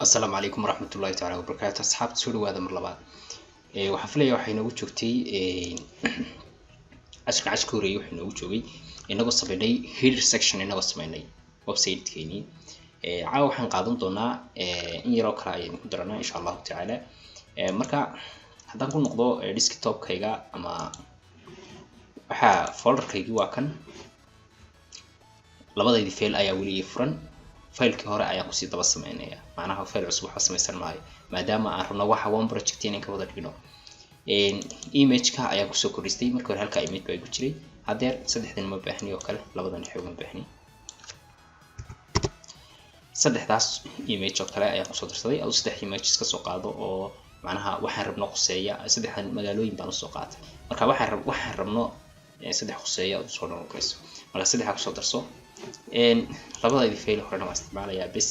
السلام عليكم ورحمة الله تعالى وبركاته. أصحاب سوري هذا مرلبات وحفلة وحين وجوكتي عشكوري وحين وجوي إنه قصة بيني هير سكشن إنه قصة بيني ويب سايت كيني عاو حن قادم دونا إن يروك راي نقدرنا إن شاء الله تعالى مركا هذا نكون نقضو ديسكتوب كيجا أما وحا فولدر كيجي واكن لبضي دي فيل أيا ولي فرن فايلكii hore ayaan kusii daba sameynaya macnaha fayl cusub waxa sameeysan maayo maadaama aan rabno waxa one project inaan ka wada dhigno image-ka ayaan kusoo koristay markii hore halka image bay ku jiray hadeer saddexdan ma baahni oo kale labadan xog ma baahni saddexdaas image oo kale ayaan kusoo darsaday oo saddex images ka soo qaado oo macnaha waxaan rabno quseeya saddexdan magaalooyin baan soo qaatay marka waxaan rabno saddex quseeya oo soo noqonayso marka saddex ka soo darso labada fayl horena waan isticmaalayaa bas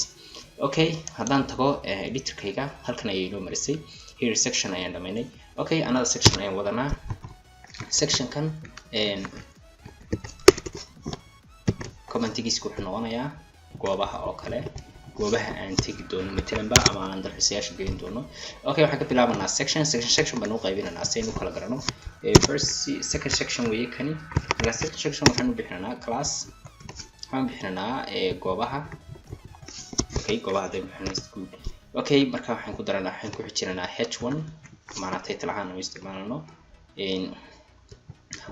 okay haddaan tago editor-kayga halkan ayay inoo marisay here section ayaan dhamaynay okay another section ayaan wadanaa section-kan commentigiiska wuxuu noqonayaa goobaha oo kale goobaha aan tegi doono matalanba ama aan dalxiisayaasha gelin doono okay waxaan ka bilaabanaa section baan u qaybinaynaa si aynu kala garanno first second section weeye kani marka second section waxaan u bixinanaa class waxaan bixinanaa goobaha okay goobaha day bixinaysa good okay marka waxaan ku daranaa waxaan ku xijinanaa h1 maana title ahaan oo isticmaalno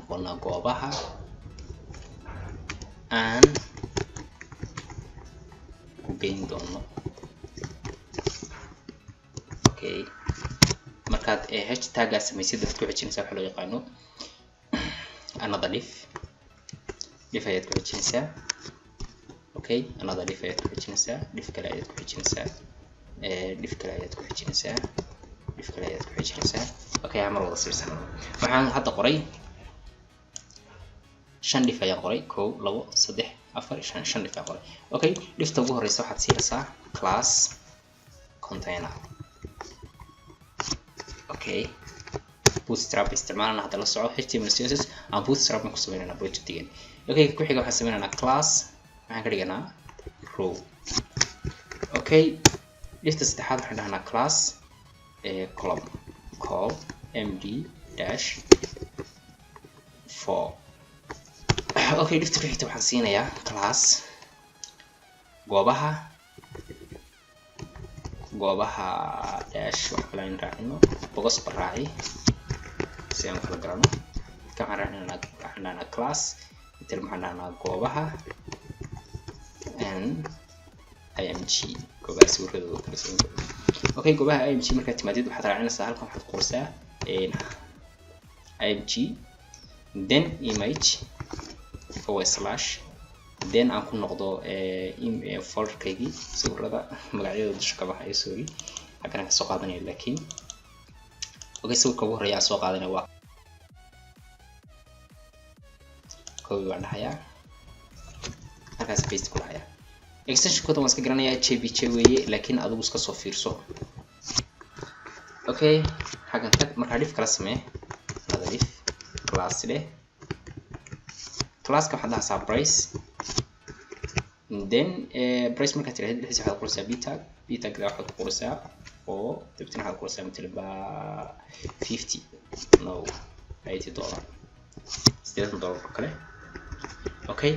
qolna goobaha aan ku geyn doono okay markaad hashtag samaysid dadku ku xijinaysa waxa loo yaqaano another div ayaad ku xijinaysaa okay another div ayaad ku xijinaysaa div kale ayaad ku xijinaysaa div kale ayaad ku xijinaysaa div kale ayaad ku xijinaysaa okay amar wada siirsan waxaan hadda qoray 5 div ayaan qoray 1 2 3 4 5 div ayaan qoray okay divta ugu horeysa waxaad siinaysaa class container okay bootstrap isticmaalna hadda la soco html css aan bootstrap ku sameeynaa project-gan okay ku xiga waxaan sameeynaa class waxaan ka dhiganaa row okay lista saddexaad waxaan dhahnaa class column call md-4 okay lista ku xigta waxaan siinayaa class goobaha dash wax kale aan raacino box baraaci si aan kala garano ka raacnaa class inta maxaan dhahnaa goobaha img goobaha sawirradooda kala soo okay goobaha img markaad timaadid waxaad raacinaysaa halkan waxaad qoraysaa img then image / then aan ku noqdo folder-kaygii sawirrada magacyadooda dusha ka baxaya sorry halkan ka soo qaadanaya laakiin okay sawirka ugu horeeya soo qaadanaya waa koobi waan dhahayaa halkaas paste ku dhahayaa extension-kooda waan iska garanayaa jpg weeye laakiin adigu iska soo fiirso okay xagan tag markaa div kala samee another div class leh class-ka waxaad dhahaysaa price then price markaad tiraahdo dhexdiisa waxaad qoraysaa btag waxaad ku qoraysaa oo dabtana waxaad qoraysaa matalaba 50 no $80 $80 oo kale okay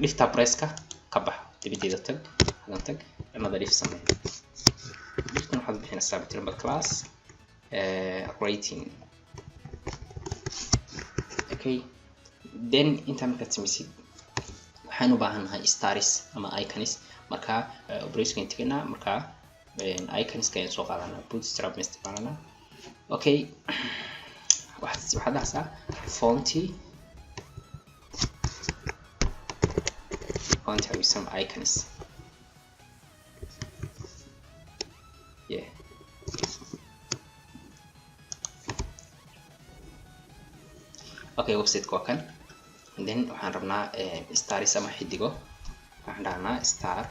lifta price-ka ka bax dibideeda tag hadan tag another div samee liftan waxaad bixinaysaa matalaba class rating okay then inta markaad samaysid waxaan u baahanahay stars ama icons marka operation integana marka icons ka soo qaadanaa bootstrap isticmaalana okay waxaad dhahaysaa font with some icons yeah okay website-ka waa kan then waxaan rabnaa stars ama xidigo waxaan dhahnaa star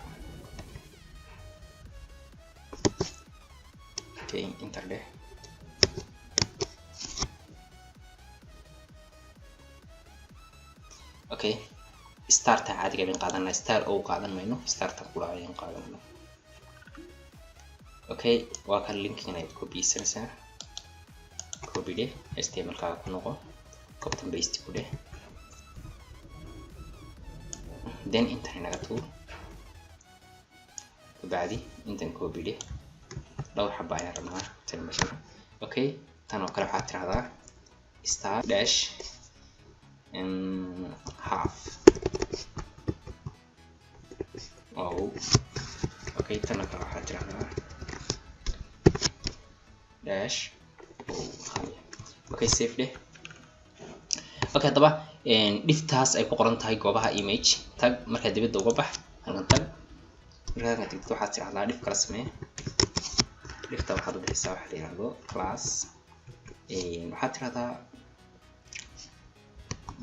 okay enter deh okay starta caadiga baan qaadanaa star oo qaadan mayno starta kula ayaan qaadanaa okay waa kan linkigan ay copy sanaysaa copy de html ka ku noqo copy and paste ku de then intan inaga tuur بعدي انت كوبي له لو حبه ayaan rabnaa television okay tan oo kale waxaad tiraahdaa star dash half oh okay tan oo kale waxaad tiraahdaa dash okay save de okay hadaba dhiftaas ay ku qoran tahay goobaha image tag marka dibadda uga bax halkan tag marka tigto waxaad tiraahdaa dhif kala samee dhifta waxaad u bixisaa waxa la yiraahdo class waxaad tiraahdaa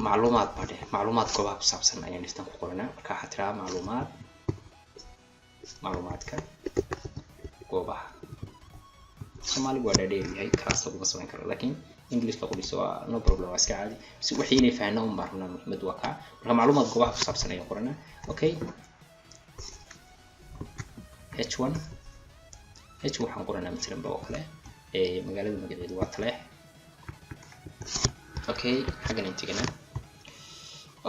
macluumaad bade macluumaad goobaha ku saabsan ayaan dhiftan ku qoranaa marka waxaad tiraahdaa macluumaadka goobaha Soomaali waa dheer yahay class lagu samayn karo laakiin English ka qoriso waa no problem waa iska caadi si wixii inay faahno u baarnaa muhiimad waa ka marka macluumaad goobaha ku saabsan ayaan qoranaa okay h1 waxaan qoranaa midkan oo kale magaalada magaceedu waa Taleex okay xagan intigana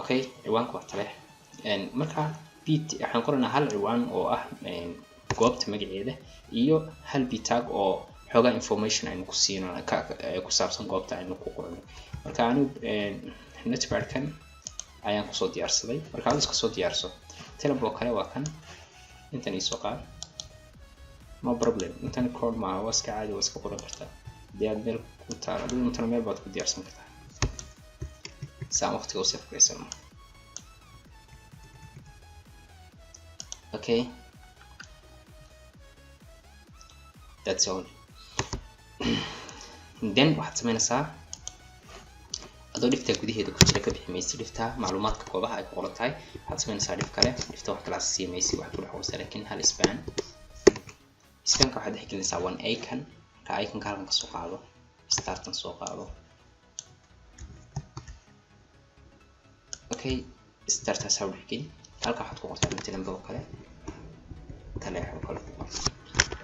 okay ciwaanku waa Taleex marka waxaan qoranaa hal ciwaan oo ah goobta magaceeda iyo hal tag oo xogaa information aynu ku siino ku saabsan goobta aynu ku qorano marka anigu network-kan ayaan ku soo diyaarsaday marka aad iska soo diyaarso telephone oo kale waa kan intan isoo qaad no problem intan code ma waska caadi waska qoran kartaa diyaar meel ku taal aduu intan meel baad ku diyaarsan kartaa saa waqtiga u saf gaysano okay that's all then waxaad samaynaysaa adoo dhifta gudaheeda ku jira ka bixi maysid dhifta macluumaadka goobaha ay ku qoran tahay waxaad samaynaysaa dhif kale dhifta wax kala siimaysid wax ku dhex qoraysaa laakiin hal spanka waxaad dhexgelinaysaa one icon ka icon halkan ka soo qaado startan soo qaado okay starta soo dhexgelin halka waxaad ku qortaa midna oo kale Taleex oo kale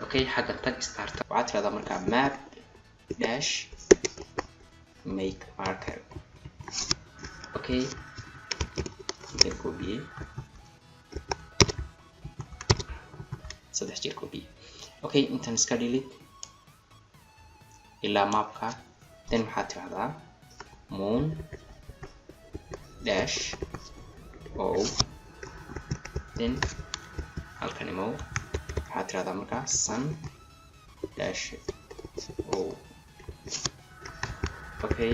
okay xagga tag starta waxaad tiraahdaa marka map dash make marker okay inta copy saddex jeer copy okay intan iska delete ilaa mapka then waxaad tiraahdaa moon dash o then halkan imo waxaad tiraahdaa marka sun dash o okay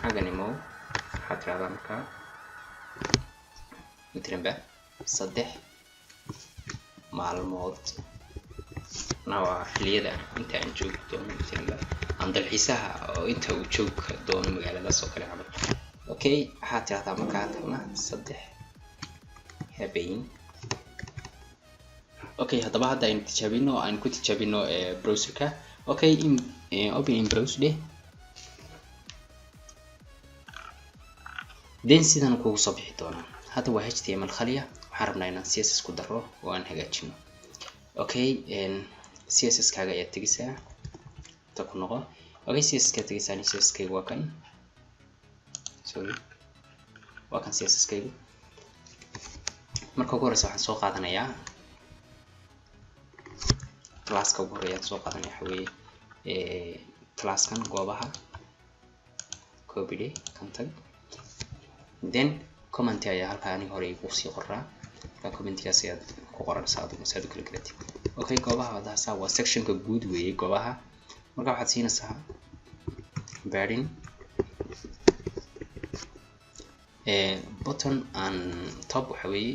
xagan imo waxaad tiraahdaa marka midnaba saddex maalmood nawa xiliyada inta aan joogto doono midnaba aan dalxiisaha oo inta uu joog doono magaalada soo kale camal okay waxaad tiraahdaa marka hadana saddex habeen okay hadaba hadda aynu tijaabino aan ku tijaabino browserka okay open in browser de then sidan kugu soo bixi doonaa hadda waa html khaliya waxaan rabnaa inaan css ku daro oo aan hagaajino okay css kaaga ayaa tagaysaa ta ku noqo okay css ka tagaysaa css kaygu waa kan sorry waa kan css kaygu marka ugu horeysa waxaan soo qaadanayaa class-ka ugu horeeya soo qaadanaya waxa weeye class-kan goobaha copy de kan tag then comment ayaa halka aniga hore igu sii qoraa ka comment-kaas aad ku qoranaysaa adigu saad u kala galatid okay goobaha wadaasa waa section-ka guud weeye goobaha marka waxaad siinaysaa padding button and top waxa weeye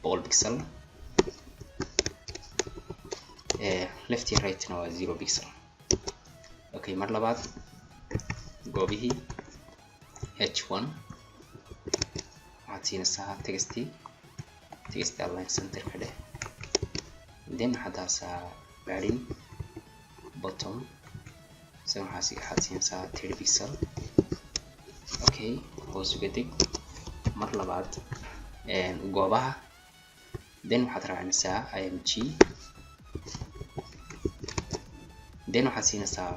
100 pixel left and right now 0 pixel okay mar labaad goobihii h1 waxaad siinaysaa text align center ka dheh then waxaad padding bottom so waxaad siinaysaa 30 pixel okay hoos uga deg mar labaad goobaha then waxaad raacinaysaa img, then waxaad siinaysaa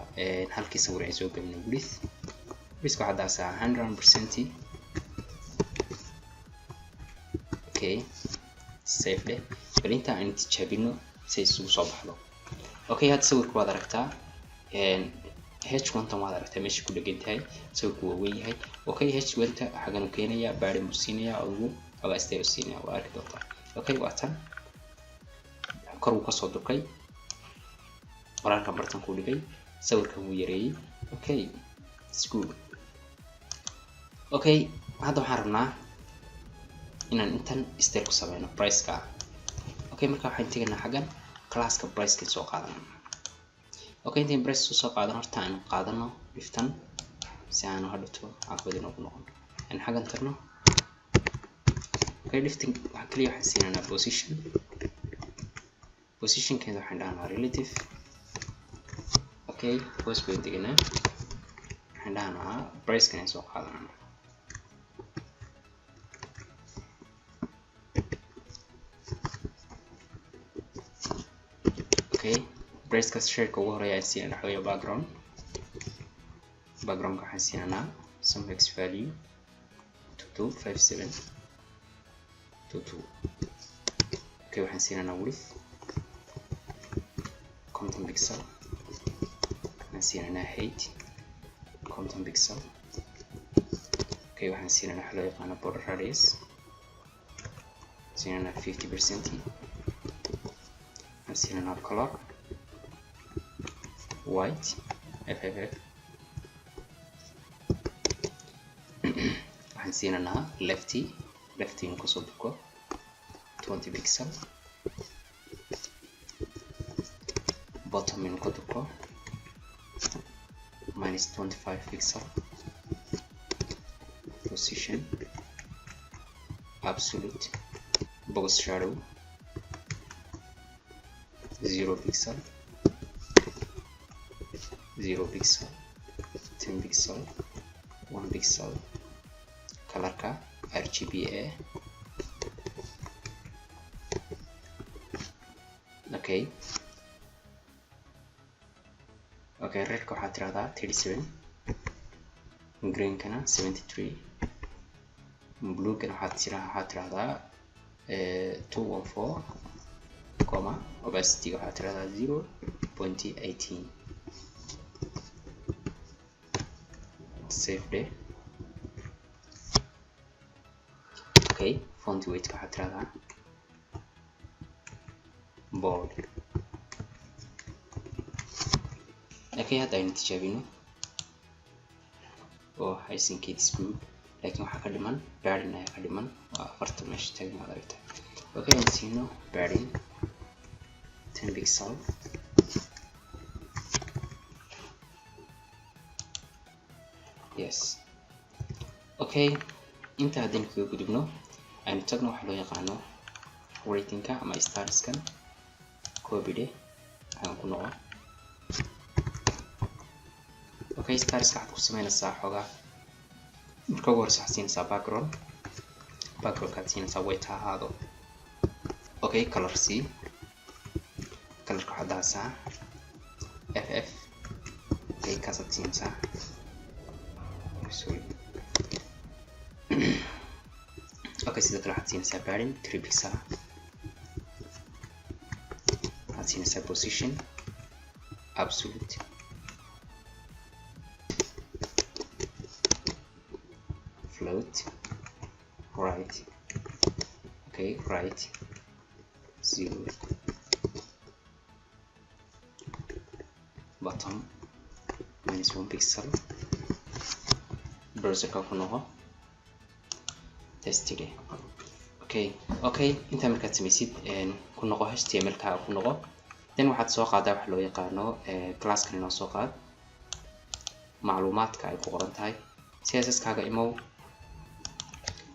halkii sawir ay soo gelino width waxaad daasaa 100%. okay, save dhe. bal inta aan tijaabino si ay isugu soo baxdo. okay, hadda sawirku waad aragtaa h1 waad aragtaa meesha ku dhagan tahay, sawirku waa weyn yahay. okay, h1 xagan u keenaya baadhin buu siinayaa ugu agaastay u siinaya, waa arki doontaa. okay, waa tan kor uu ka soo durkay, qoraalka bartan ku dhigay, sawirkan wuu yareeyay. okay, it's good. okay, hadda waxaan rabnaa inaan intan style ku sameeyno price-ka. okay, marka waxaan tegaynaa xagan class-ka price-ka soo qaadano. okay, intaan price soo qaadano horta aan qaadano liftan si aan hadhto caqabad inuu noqon aan xagan tarno. okay, lifting waxa kaliya waxaan siinanaa position keeda waxaan dhahnaa relative. okay, hoos baan deganaa, waxaan dhahnaa price-kan ay soo qaadano. okay, price-ka share-ka ugu horeeya aan siinana waxa weeye background waxaan siinanaa some x value 225722. okay, waxaan siinanaa width 50 pixel, waxaan siinanaa height 50 pixel. okay, waxaan siinanaa waxa loo yaqaano border radius, siinanaa 50%. siinanaa color white FFF. waxaan siinanaa lefty inuu kasoo durko 20 pixel, bottom inuu ka durko -25 pixel, position absolute, box shadow 0 pixel, 0 pixel, 10 pixel, 1 pixel, colorka RGBA. okay, redka waxaad tirahdaa 37, greenkana 73, bluegana waxaad tirahdaa 214, opacity waxaad tirahdaa 0.18. save dhe. okay, font weight waxaad tirahdaa bold. okay, hadda aynu tijaabino oo haysankeed is good, laakiin waxaa ka dhiman baadhin ayaa ka dhiman, waa 40 meesha taagan waad aragtaa. okay, aan siino baadhin 10 pixel. yes. okay, inta haddaynu kaga gudubno aynu tagno waxa loo yaqaano ratingka ama starskan. copy dhe waxaan ku noqon. okay, starska waxaad ku sameynaysaa xoogaa marka ugu horeysa waxaad siinaysaa backgroundkaad siinaysaa white ha ahaado. okay, color c, colorka waxaad daasaa FF. okay, kaasaad siinaysaa okay, sidoo kale waxaad siinaysaa baadhin 3 pixel, waxaad siinaysaa position absolute, float right. okay, right 0, bottom -1 pixel, browserka ku noqo test dhe. okay, inta markaad samaysid ku noqo HTML-ka ku noqo, then waxaad soo qaadaa waxa loo yaqaano class-kan inoo soo qaad macluumaadka ay ku qoran tahay. CSS-kaaga imow,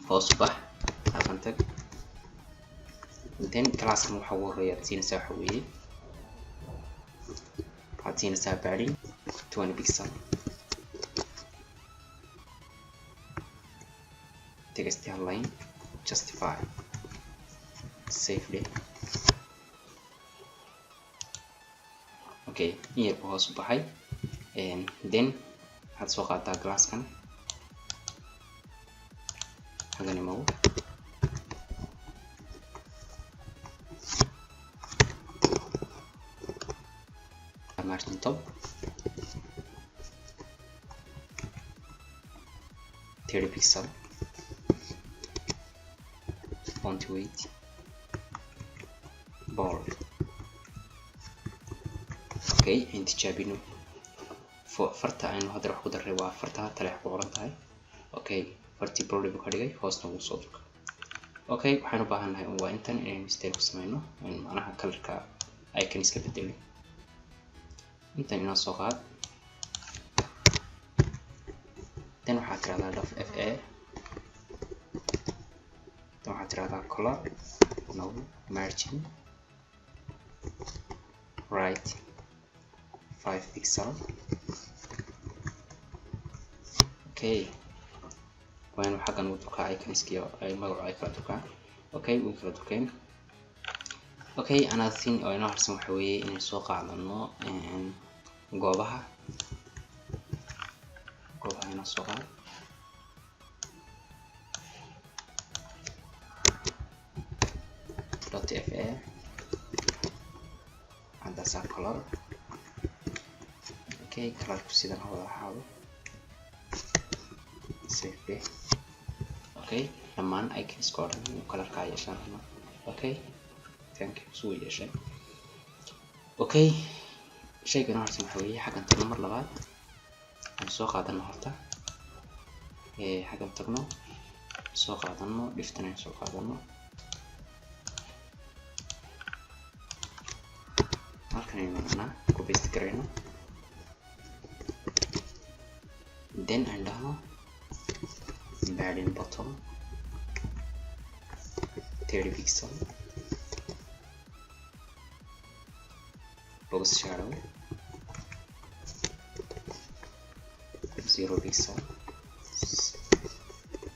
hoos u bax, halkan tag, then class-kan waxa ugu horeeya aad siinaysaa waxa weeye waxaad siinaysaa baadhin 20 pixel, text align justify. safely. Okay, here hoos u baxay, then waxaad soo qaataa glasskan xagan imaw, margin top 30 pixel, font weight bold. Okay, intijaabino farta aynu hadda wax ku daray waa farta taleex ku qoran tahay. Okay, fartii bold buu ka dhigay, hoosna wuu soo durka. Okay, waxaan u baahanahay waa intan inaynu style ku sameeyno, macnaha colorka icon iska bedelo. intan inoo soo qaad, then waxaad tiraahdaa dot fa, then waxaad tiraahdaa color no margin right 5 pixel. Okay, waan xagan u dukaa iconskiyo ay magacu ay kala dukaan. Okay, wuu kala dukeen. Okay, another thing oo inoo harsan waxa weeye inaan soo qaadano goobaha inoo soo qaad. .fa عندها color. Okay, colorku sidan wada ahaado. Save. Okay, dhammaan icons ka dhan colorka yeeshaan. Okay, thank you soo yeeshay. Okay, shaygan horta waxa weeye xagan tagno mar labaad aan soo qaadano horta, xagan tagno soo qaadano dhiftana soo qaadano, halkan aynu ku paste gareyno, then aan dhahno padding bottom 30 pixel, box shadow 0 pixel,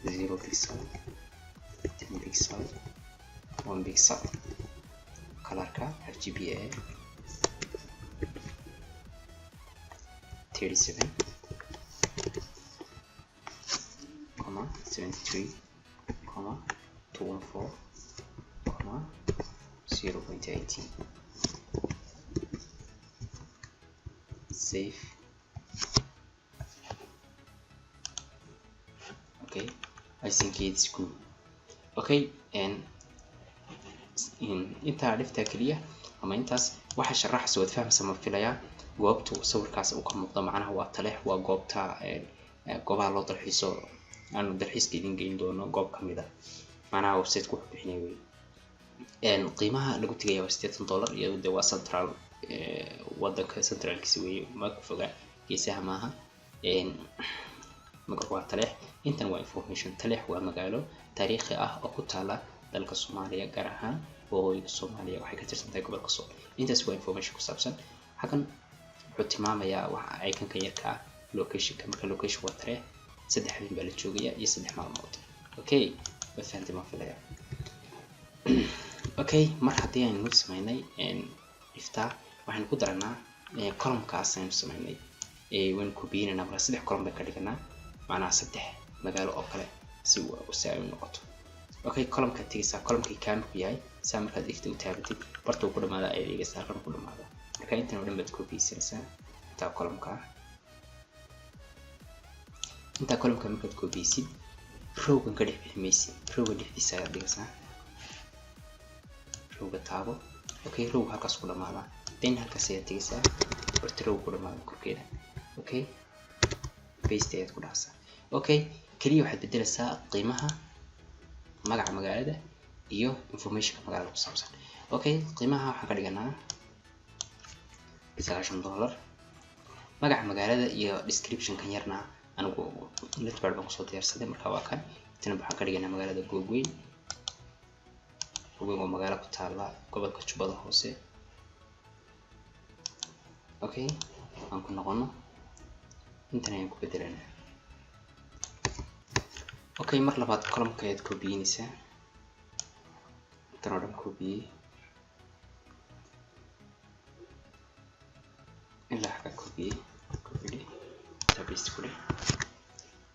0 pixel, 10 pixel, 1 pixel, colorka RGBA 37, 73, 214, 0.18. Save. Okay, I think it's good. Okay, and inta dhifta kaliya ama intaas waxa sharaxaysa wad fahamsan ma filayaa goobtu sawirkaas uu ka muuqdo, macnaha waa taleex, waa goobta goobaha loo dalxiiso aanu dalxiiska idin geyn doono goob kamid ah, macnaha website ku bixinay way qiimaha lagu tagay waa $80 iyadoo de waa central wadanka centralkiisa way ma ku foga geesaha maaha. magac waa taleex, intan waa information. taleex waa magaalo taariikhi ah oo ku taala dalka Soomaaliya, gaar ahaan waqooyiga Soomaaliya, waxay ka tirsan tahay gobolka Sool. intaas waa information ku saabsan. xagan wuxuu tilmaamayaa waxa iconka yarka ah location-ka, marka location waa taleex 3 habeen baa la joogayaa iyo 3 maalmood. Okay, waa fahanteen ma filaya. Okay, mar haddii aynu sameynay iftaa waxaan ku daranaa column-kaas aynu sameynay waan ku biinana marka 3 column bay ka dhiganaa, macnaha 3 magaalo oo kale si uu saameyn noqoto. Okay, column-ka tigisa column-kii kaamil ku yahay saa markaad ifta u taabatid barta uu ku dhamaada ay dhigaysaa halkan ku dhamaada. marka intan oo dhan baad copy-sanaysaa inta column-ka. inta column-ka markaad copy-sid row-gan ka dhex bixmaysid, row-ga dhexdiisa ayaad dhigaysaa, row-ga taabo. Okay, row halkaas ku dhamaada, then halkaas ayaad tigaysaa barta row ku dhamaada korkeeda. Okay, paste ayaad ku dhahaysaa. Okay, kaliya waxaad bedelaysaa qiimaha magaca magaalada iyo information magaalada ku saabsan. Okay, qiimaha waxaan ka dhiganaa $9. magaca magaalada iyo description kan yarna anigu netbar baan kusoo diyaarsaday, marka waa kan tan waxaan ka dhiganaa magaalada Googweyn. Googweyn waa magaalo ku taala gobolka Jubbada Hoose. Okay, aan ku noqono intan ayaan ku bedelanaa. Okay, mar labaad column-ka ayaad copy-inaysaa, kan oo dhan copy ilaa xagga copy paste ku dheh.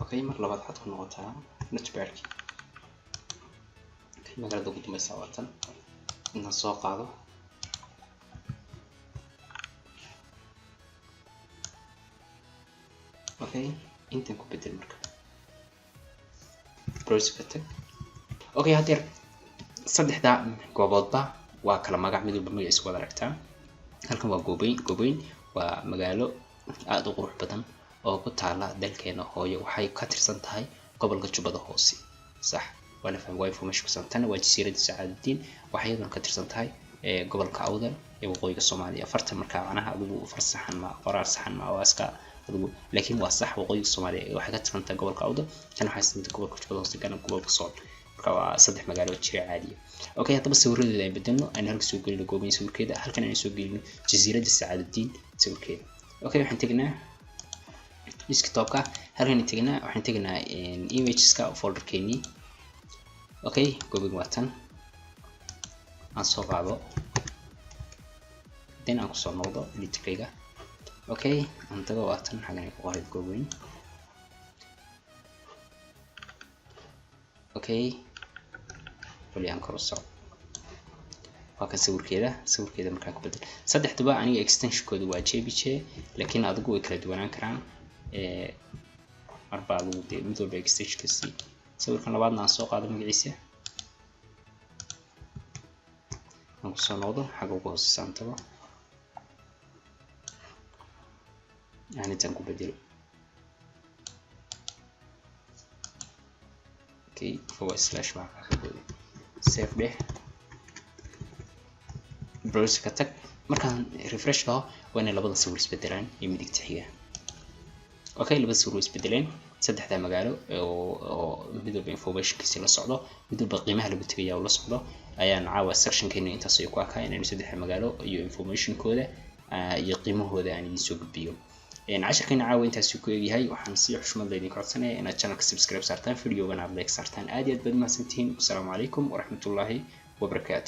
Okay, mar labaad waxaad ku noqotaa notepad-ki. Okay, magaalada ugu dambaysa waa tan inaan soo qaado. Okay, intan ku bedel marka browser ka tag. Okay, hadeer saddexda gooboodba waa kala magac, mid walba magaciisa wada aragtaa. halkan waa Goobweyn waa magaalo aad u qurux badan oo ku taala dalkeena hooyo. waxay ka tirsan tahay gobolka Jubbada Hoose. sax wala fahmay way information ku saabsan waa jasiiradda Saacaaddiin. waxay iyaduna ka tirsan tahay gobolka Awdal ee waqooyiga Soomaaliya. farta markaa macnaha adigu farsaxan ma qoraal saxan ma waaska adigu, laakiin waa sax waqooyiga Soomaaliya waxay ka tirsan tahay gobolka Awdal, tan waxay tirsan gobolka Jubbada Hoose kana gobolka Sool. marka waa saddex magaalo jira caadi ah. Okay, haddaba sawiradeeda ay bedelno aan halka soo gelino Goobweyn sawirkeeda, halkan aan soo gelino jasiiradda Saacaaddiin sawirkeeda. Okay, waxaan tagnaa desktop-ka, halkan waxaan tagnaa imageska folder-keeni. Okay, Goobweyn waa tan aan soo qaado, then aan ku soo noqdo editor-kayga. Okay, aan tago waa tan xagan ay ku qoran Goobweyn. Okay, aan koroso waa kan sawirkeeda markaan ku bedel. saddexduba aniga extension-kooda waa JPG, laakiin adigu way kala duwanaan karaan marba adigu dee mid walba extension-kiisa. sawirkan labaadna aan soo qaado magaciisa, aan ku soo noqdo xagga ugu hooseysa aan tago, aan intaan ku bedelo. Okay, // save dheh, browser ka tag. markaan refresh dhaho waa inay labada sawir isbedelaan iyo midigta xiga. Okay, labada sawir isbedeleen. saddexda magaalo oo mid walba information-kiisa la socdo, mid walba qiimaha lagu tagaya oo la socdo, ayaan caawa section-keena intaas ay ku akaa inaan saddexda magaalo iyo information-kooda iyo qiimahooda aan idin soo gudbiyo. casharkeena caawa intaas ku eegyahay. waxaan si xushmad leh idin codsanayaa inaad channelka subscribe saartaan, video-gana aad like saartaan. aad iyo aad baad mahadsantihiin. Assalaamu calaykum waraxmatullaahi wabarakaatuh.